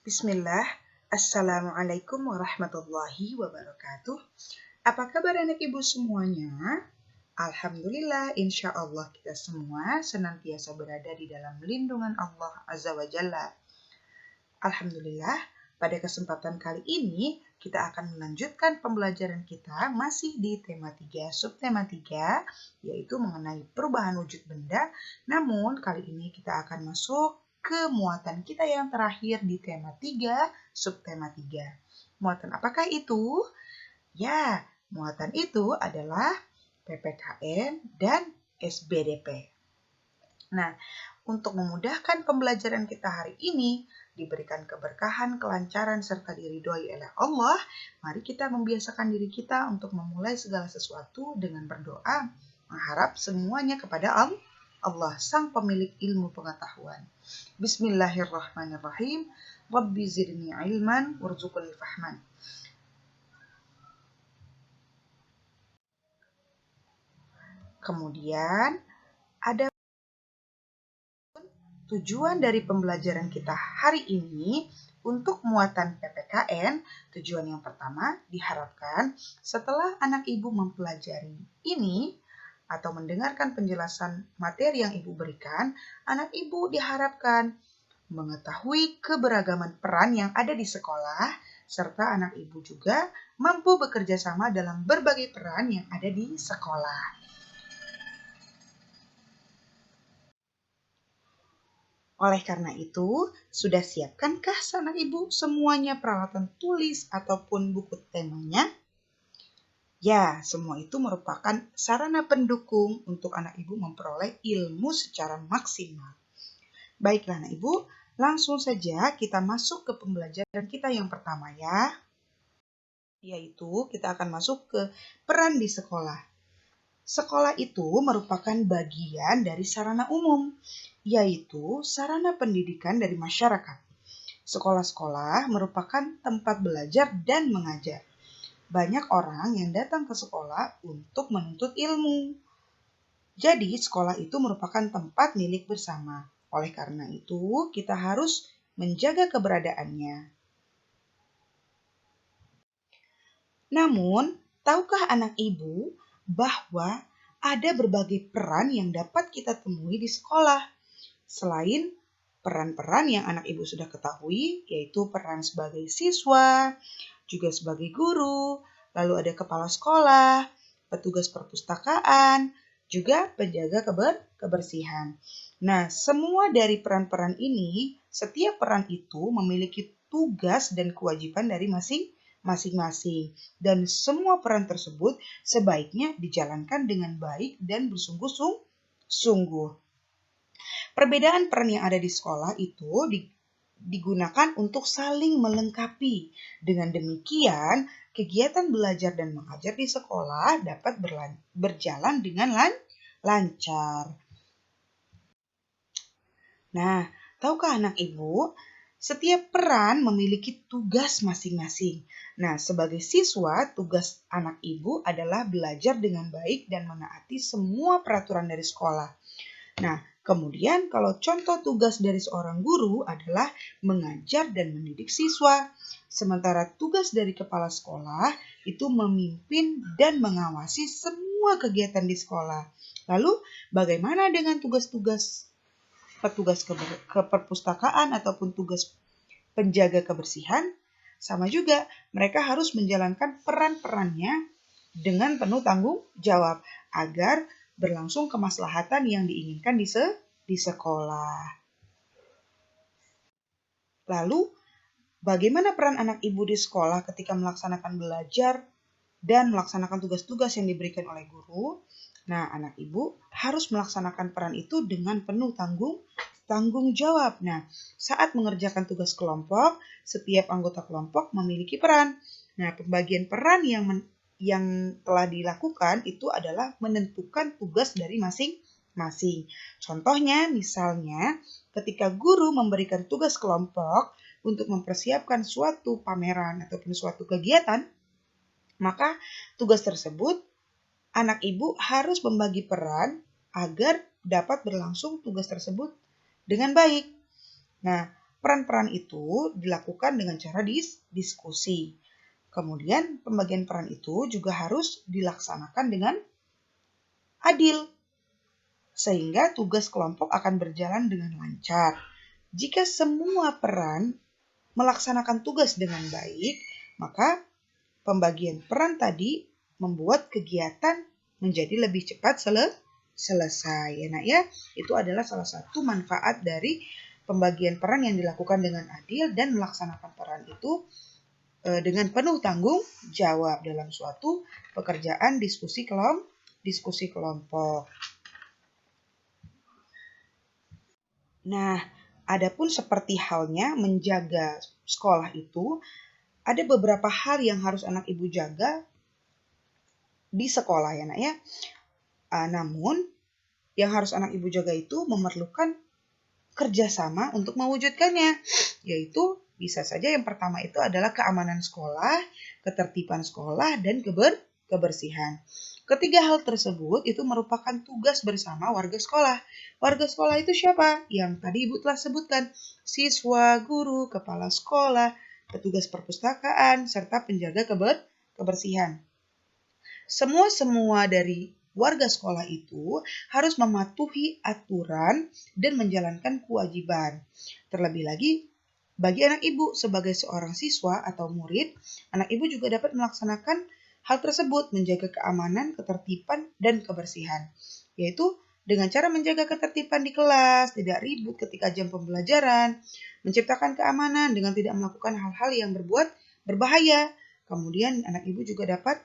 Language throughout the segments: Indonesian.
Bismillah, Assalamualaikum warahmatullahi wabarakatuh. Apa kabar anak ibu semuanya? Alhamdulillah, insya Allah kita semua senantiasa berada di dalam lindungan Allah Azza wa Jalla. Alhamdulillah, pada kesempatan kali ini kita akan melanjutkan pembelajaran kita masih di tema 3, subtema 3, yaitu mengenai perubahan wujud benda. Namun kali ini kita akan masuk ke muatan kita yang terakhir di tema 3, subtema 3. Muatan apakah itu? Ya, muatan itu adalah PPKN dan SBDP. Nah, untuk memudahkan pembelajaran kita hari ini, diberikan keberkahan, kelancaran, serta diridhoi oleh Allah, mari kita membiasakan diri kita untuk memulai segala sesuatu dengan berdoa, mengharap semuanya kepada Allah, Sang Pemilik ilmu pengetahuan. Bismillahirrahmanirrahim. Rabbi zidni ilman warzuqni fahman. Kemudian, ada tujuan dari pembelajaran kita hari ini untuk muatan PPKN. Tujuan yang pertama, diharapkan setelah anak ibu mempelajari ini atau mendengarkan penjelasan materi yang ibu berikan, anak ibu diharapkan mengetahui keberagaman peran yang ada di sekolah, serta anak ibu juga mampu bekerja sama dalam berbagai peran yang ada di sekolah. Oleh karena itu, sudah siapkankah anak ibu semuanya peralatan tulis ataupun buku temanya? Ya, semua itu merupakan sarana pendukung untuk anak ibu memperoleh ilmu secara maksimal. Baiklah anak ibu, langsung saja kita masuk ke pembelajaran kita yang pertama ya. Yaitu kita akan masuk ke peran di sekolah. Sekolah itu merupakan bagian dari sarana umum, yaitu sarana pendidikan dari masyarakat. Sekolah-sekolah merupakan tempat belajar dan mengajar. Banyak orang yang datang ke sekolah untuk menuntut ilmu. Jadi, sekolah itu merupakan tempat milik bersama. Oleh karena itu, kita harus menjaga keberadaannya. Namun, tahukah anak ibu bahwa ada berbagai peran yang dapat kita temui di sekolah? Selain peran-peran yang anak ibu sudah ketahui, yaitu peran sebagai siswa, juga sebagai guru, lalu ada kepala sekolah, petugas perpustakaan, juga penjaga kebersihan. Nah, semua dari peran-peran ini, setiap peran itu memiliki tugas dan kewajiban dari masing-masing. Dan semua peran tersebut sebaiknya dijalankan dengan baik dan bersungguh-sungguh. Perbedaan peran yang ada di sekolah itu digunakan untuk saling melengkapi. Dengan demikian, kegiatan belajar dan mengajar di sekolah dapat berjalan dengan lancar. Nah, tahukah anak ibu, setiap peran memiliki tugas masing-masing. Nah, sebagai siswa, tugas anak ibu adalah belajar dengan baik dan menaati semua peraturan dari sekolah. Nah, kemudian kalau contoh tugas dari seorang guru adalah mengajar dan mendidik siswa. Sementara tugas dari kepala sekolah itu memimpin dan mengawasi semua kegiatan di sekolah. Lalu, bagaimana dengan tugas-tugas petugas keperpustakaan ataupun tugas penjaga kebersihan? Sama juga, mereka harus menjalankan peran-perannya dengan penuh tanggung jawab agar berlangsung kemaslahatan yang diinginkan di sekolah. Lalu, bagaimana peran anak ibu di sekolah ketika melaksanakan belajar dan melaksanakan tugas-tugas yang diberikan oleh guru? Nah, anak ibu harus melaksanakan peran itu dengan penuh tanggung jawab. Nah, saat mengerjakan tugas kelompok, setiap anggota kelompok memiliki peran. Nah, pembagian peran yang telah dilakukan itu adalah menentukan tugas dari masing-masing. Contohnya, misalnya ketika guru memberikan tugas kelompok untuk mempersiapkan suatu pameran ataupun suatu kegiatan, maka tugas tersebut anak ibu harus membagi peran agar dapat berlangsung tugas tersebut dengan baik. Nah, Peran-peran itu dilakukan dengan cara diskusi. Kemudian pembagian peran itu juga harus dilaksanakan dengan adil, sehingga tugas kelompok akan berjalan dengan lancar. Jika semua peran melaksanakan tugas dengan baik, maka pembagian peran tadi membuat kegiatan menjadi lebih cepat selesai. Ya, Nak ya, itu adalah salah satu manfaat dari pembagian peran yang dilakukan dengan adil dan melaksanakan peran itu dengan penuh tanggung jawab dalam suatu pekerjaan diskusi kelompok. Nah, adapun seperti halnya menjaga sekolah itu, ada beberapa hal yang harus anak ibu jaga di sekolah ya Nak ya. Namun, yang harus anak ibu jaga itu memerlukan kerjasama untuk mewujudkannya, yaitu bisa saja yang pertama itu adalah keamanan sekolah, ketertiban sekolah, dan kebersihan. Ketiga hal tersebut itu merupakan tugas bersama warga sekolah. Warga sekolah itu siapa? Yang tadi Ibu telah sebutkan, siswa, guru, kepala sekolah, petugas perpustakaan, serta penjaga kebersihan. Semua dari warga sekolah itu harus mematuhi aturan dan menjalankan kewajiban. Terlebih lagi, bagi anak ibu sebagai seorang siswa atau murid, anak ibu juga dapat melaksanakan hal tersebut, menjaga keamanan, ketertiban, dan kebersihan. Yaitu dengan cara menjaga ketertiban di kelas, tidak ribut ketika jam pembelajaran, menciptakan keamanan dengan tidak melakukan hal-hal yang berbuat berbahaya. Kemudian anak ibu juga dapat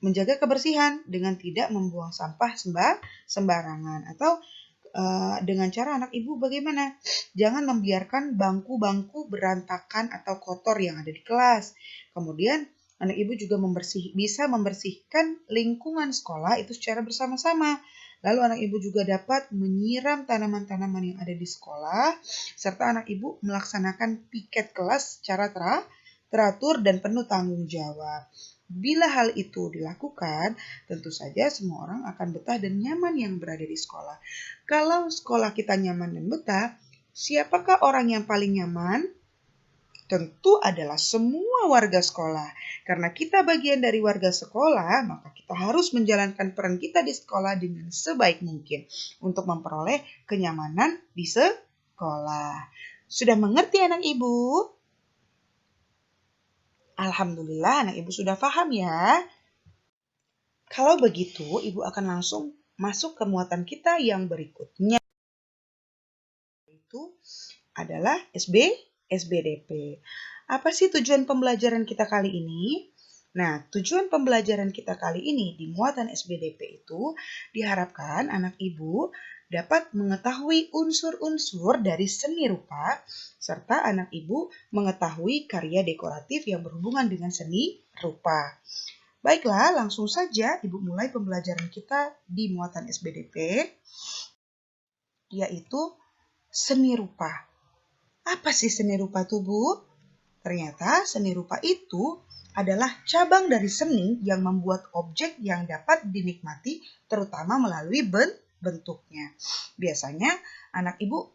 menjaga kebersihan dengan tidak membuang sampah sembarangan. Atau dengan cara anak ibu bagaimana? Jangan membiarkan bangku-bangku berantakan atau kotor yang ada di kelas. Kemudian anak ibu juga bisa membersihkan lingkungan sekolah itu secara bersama-sama. Lalu anak ibu juga dapat menyiram tanaman-tanaman yang ada di sekolah, serta anak ibu melaksanakan piket kelas secara teratur dan penuh tanggung jawab. Bila hal itu dilakukan, tentu saja semua orang akan betah dan nyaman yang berada di sekolah. Kalau sekolah kita nyaman dan betah, siapakah orang yang paling nyaman? Tentu adalah semua warga sekolah. Karena kita bagian dari warga sekolah, maka kita harus menjalankan peran kita di sekolah dengan sebaik mungkin untuk memperoleh kenyamanan di sekolah. Sudah mengerti anak ibu? Alhamdulillah anak ibu sudah paham ya. Kalau begitu, ibu akan langsung masuk ke muatan kita yang berikutnya. Itu adalah SBDP. Apa sih tujuan pembelajaran kita kali ini? Nah, tujuan pembelajaran kita kali ini di muatan SBDP itu diharapkan anak ibu dapat mengetahui unsur-unsur dari seni rupa, serta anak ibu mengetahui karya dekoratif yang berhubungan dengan seni rupa. Baiklah, langsung saja Ibu mulai pembelajaran kita di muatan SBDP, yaitu seni rupa. Apa sih seni rupa itu, Bu? Ternyata seni rupa itu adalah cabang dari seni yang membuat objek yang dapat dinikmati terutama melalui bentuknya. Biasanya anak ibu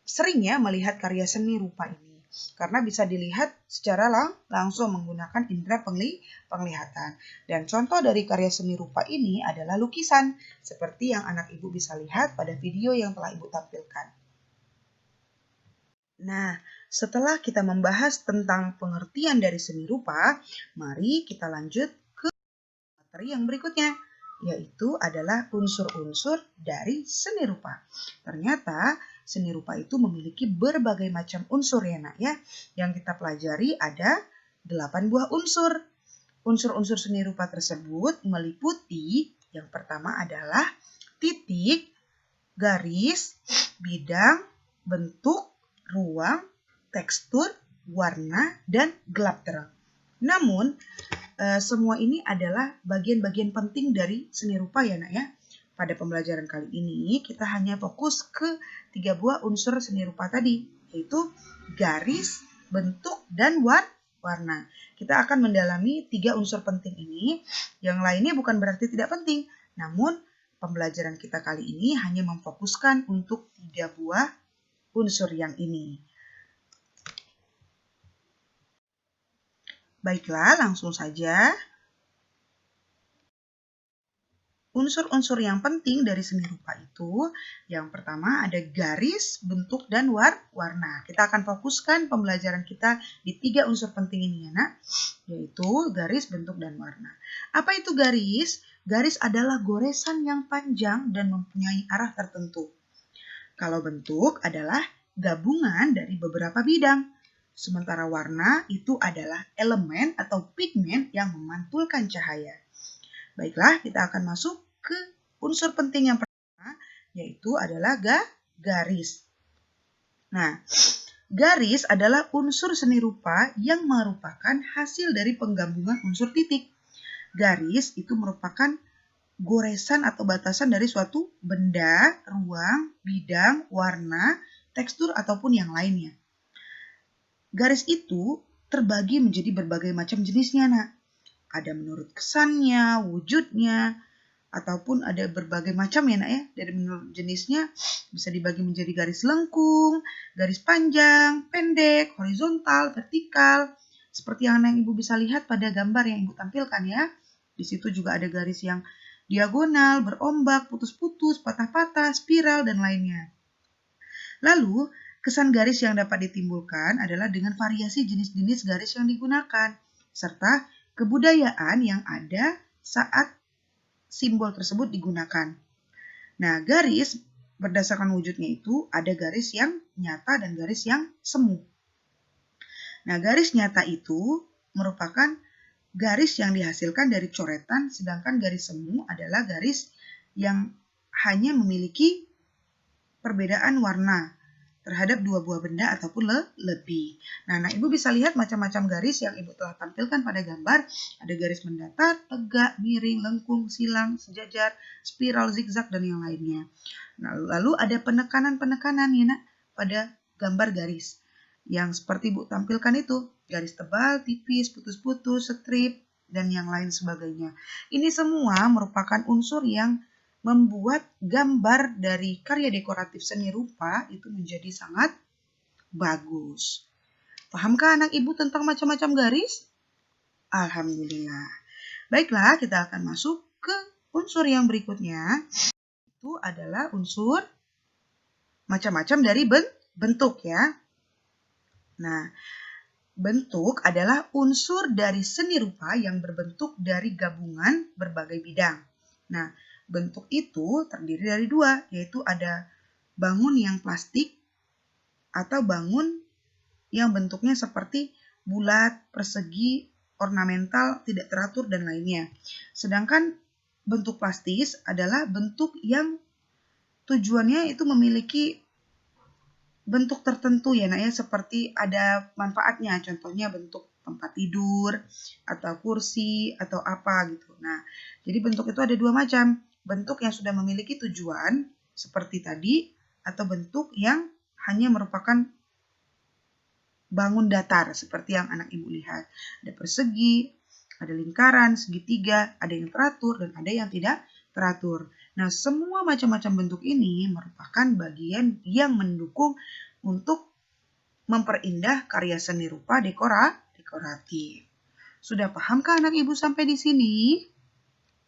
sering ya melihat karya seni rupa ini karena bisa dilihat secara langsung menggunakan indera penglihatan. Dan contoh dari karya seni rupa ini adalah lukisan seperti yang anak ibu bisa lihat pada video yang telah ibu tampilkan. Nah, setelah kita membahas tentang pengertian dari seni rupa, mari kita lanjut ke materi yang berikutnya, yaitu adalah unsur-unsur dari seni rupa. Ternyata seni rupa itu memiliki berbagai macam unsur ya Nak ya. Yang kita pelajari ada 8 buah unsur. Unsur-unsur seni rupa tersebut meliputi yang pertama adalah titik, garis, bidang, bentuk, ruang, tekstur, warna, dan gelap terang. Namun, semua ini adalah bagian-bagian penting dari seni rupa ya Nak ya. Pada pembelajaran kali ini, kita hanya fokus ke 3 buah unsur seni rupa tadi, yaitu garis, bentuk, dan warna. Kita akan mendalami 3 unsur penting ini. Yang lainnya bukan berarti tidak penting, namun pembelajaran kita kali ini hanya memfokuskan untuk 3 buah unsur yang ini. Baiklah, langsung saja. Unsur-unsur yang penting dari seni rupa itu, yang pertama ada garis, bentuk, dan warna. Kita akan fokuskan pembelajaran kita di 3 unsur penting ini ya nak, yaitu garis, bentuk, dan warna. Apa itu garis? Garis adalah goresan yang panjang dan mempunyai arah tertentu. Kalau bentuk adalah gabungan dari beberapa bidang. Sementara warna itu adalah elemen atau pigmen yang memantulkan cahaya. Baiklah, kita akan masuk ke unsur penting yang pertama, yaitu adalah garis. Nah, garis adalah unsur seni rupa yang merupakan hasil dari penggabungan unsur titik. Garis itu merupakan goresan atau batasan dari suatu benda, ruang, bidang, warna, tekstur, ataupun yang lainnya. Garis itu terbagi menjadi berbagai macam jenisnya, nak. Ada menurut kesannya, wujudnya, ataupun ada berbagai macam ya nak ya. Dari menurut jenisnya bisa dibagi menjadi garis lengkung, garis panjang, pendek, horizontal, vertikal. Seperti yang anak ibu bisa lihat pada gambar yang ibu tampilkan ya. Di situ juga ada garis yang diagonal, berombak, putus-putus, patah-patah, spiral, dan lainnya. Lalu, kesan garis yang dapat ditimbulkan adalah dengan variasi jenis-jenis garis yang digunakan, serta kebudayaan yang ada saat simbol tersebut digunakan. Nah, garis berdasarkan wujudnya itu ada garis yang nyata dan garis yang semu. Nah, garis nyata itu merupakan garis yang dihasilkan dari coretan, sedangkan garis semu adalah garis yang hanya memiliki perbedaan warna terhadap dua buah benda ataupun lebih. Nah, ibu bisa lihat macam-macam garis yang ibu telah tampilkan pada gambar. Ada garis mendatar, tegak, miring, lengkung, silang, sejajar, spiral, zigzag, dan yang lainnya. Nah, lalu ada penekanan-penekanan ya nak pada gambar garis. Yang seperti ibu tampilkan itu, garis tebal, tipis, putus-putus, strip, dan yang lain sebagainya. Ini semua merupakan unsur yang membuat gambar dari karya dekoratif seni rupa itu menjadi sangat bagus. Pahamkah anak ibu tentang macam-macam garis? Alhamdulillah. Baiklah, kita akan masuk ke unsur yang berikutnya. Itu adalah unsur macam-macam dari bentuk ya. Nah, bentuk adalah unsur dari seni rupa yang berbentuk dari gabungan berbagai bidang. Nah, bentuk itu terdiri dari 2, yaitu ada bangun yang plastik atau bangun yang bentuknya seperti bulat, persegi, ornamental, tidak teratur, dan lainnya. Sedangkan bentuk plastis adalah bentuk yang tujuannya itu memiliki bentuk tertentu ya nak ya, seperti ada manfaatnya, contohnya bentuk tempat tidur atau kursi atau apa gitu. Nah, jadi bentuk itu ada 2 macam. Bentuk yang sudah memiliki tujuan seperti tadi, atau bentuk yang hanya merupakan bangun datar seperti yang anak ibu lihat. Ada persegi, ada lingkaran, segitiga, ada yang teratur dan ada yang tidak teratur. Nah, semua macam-macam bentuk ini merupakan bagian yang mendukung untuk memperindah karya seni rupa dekoratif. Sudah pahamkah anak ibu sampai di sini?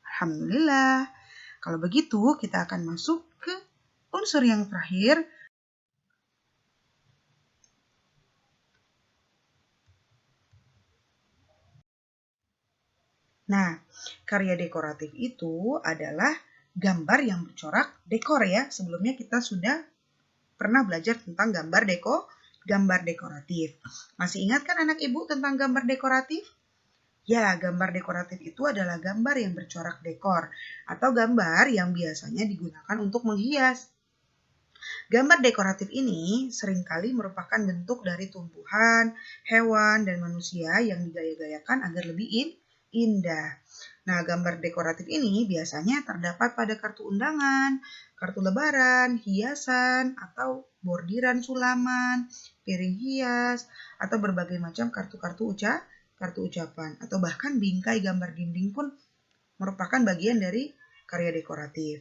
Alhamdulillah. Kalau begitu, kita akan masuk ke unsur yang terakhir. Nah, karya dekoratif itu adalah gambar yang bercorak dekor ya. Sebelumnya kita sudah pernah belajar tentang gambar dekoratif. Masih ingat kan anak ibu tentang gambar dekoratif? Ya, gambar dekoratif itu adalah gambar yang bercorak dekor atau gambar yang biasanya digunakan untuk menghias. Gambar dekoratif ini seringkali merupakan bentuk dari tumbuhan, hewan, dan manusia yang digaya-gayakan agar lebih indah. Nah, gambar dekoratif ini biasanya terdapat pada kartu undangan, kartu lebaran, hiasan, atau bordiran sulaman, piring hias, atau berbagai macam kartu ucapan, atau bahkan bingkai gambar dinding pun merupakan bagian dari karya dekoratif.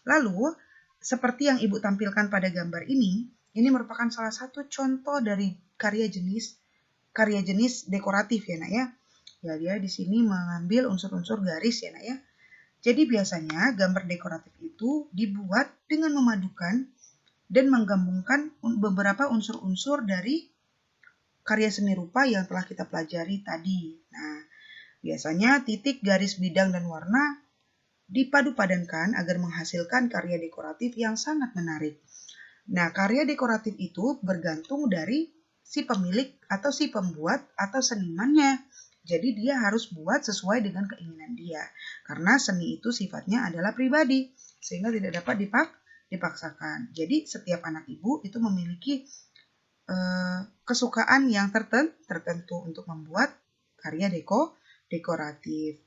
Lalu, seperti yang ibu tampilkan pada gambar ini merupakan salah satu contoh dari karya jenis dekoratif ya nak ya. Ya, dia di sini mengambil unsur-unsur garis ya, Nak ya. Jadi biasanya gambar dekoratif itu dibuat dengan memadukan dan menggabungkan beberapa unsur-unsur dari karya seni rupa yang telah kita pelajari tadi. Nah, biasanya titik, garis, bidang, dan warna dipadu-padankan agar menghasilkan karya dekoratif yang sangat menarik. Nah, karya dekoratif itu bergantung dari si pemilik atau si pembuat atau senimannya. Jadi dia harus buat sesuai dengan keinginan dia. Karena seni itu sifatnya adalah pribadi, sehingga tidak dapat dipaksakan. Jadi setiap anak ibu itu memiliki kesukaan yang tertentu untuk membuat karya dekoratif.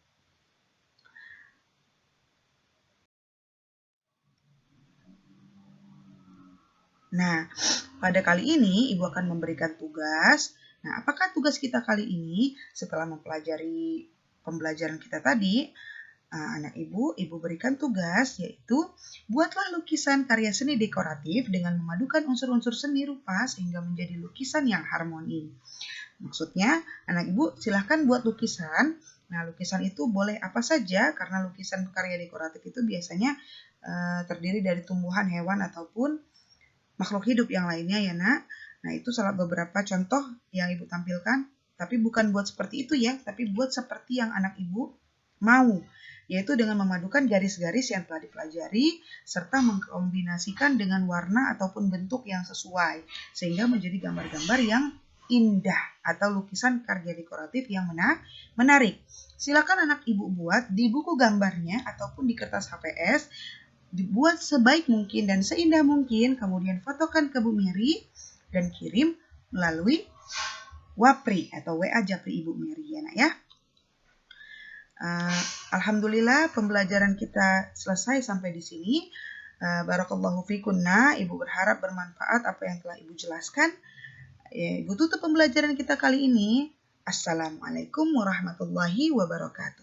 Nah, pada kali ini Ibu akan memberikan tugas. Nah, apakah tugas kita kali ini setelah mempelajari pembelajaran kita tadi, anak Ibu berikan tugas yaitu buatlah lukisan karya seni dekoratif dengan memadukan unsur-unsur seni rupa sehingga menjadi lukisan yang harmoni. Maksudnya, anak Ibu silahkan buat lukisan. Nah, lukisan itu boleh apa saja karena lukisan karya dekoratif itu biasanya terdiri dari tumbuhan, hewan, ataupun makhluk hidup yang lainnya ya, Nak. Nah, itu salah beberapa contoh yang Ibu tampilkan. Tapi bukan buat seperti itu ya, tapi buat seperti yang anak Ibu mau, yaitu dengan memadukan garis-garis yang telah dipelajari serta mengkombinasikan dengan warna ataupun bentuk yang sesuai sehingga menjadi gambar-gambar yang indah atau lukisan karya dekoratif yang menarik. Silakan anak Ibu buat di buku gambarnya ataupun di kertas HPS, dibuat sebaik mungkin dan seindah mungkin, kemudian fotokan ke Bu Mary dan kirim melalui Wapri atau WA Japri Ibu Mary ya, Nak ya. Alhamdulillah pembelajaran kita selesai sampai di sini. Barakallahu fikunna. Ibu berharap bermanfaat apa yang telah Ibu jelaskan. Ibu tutup pembelajaran kita kali ini. Assalamualaikum warahmatullahi wabarakatuh.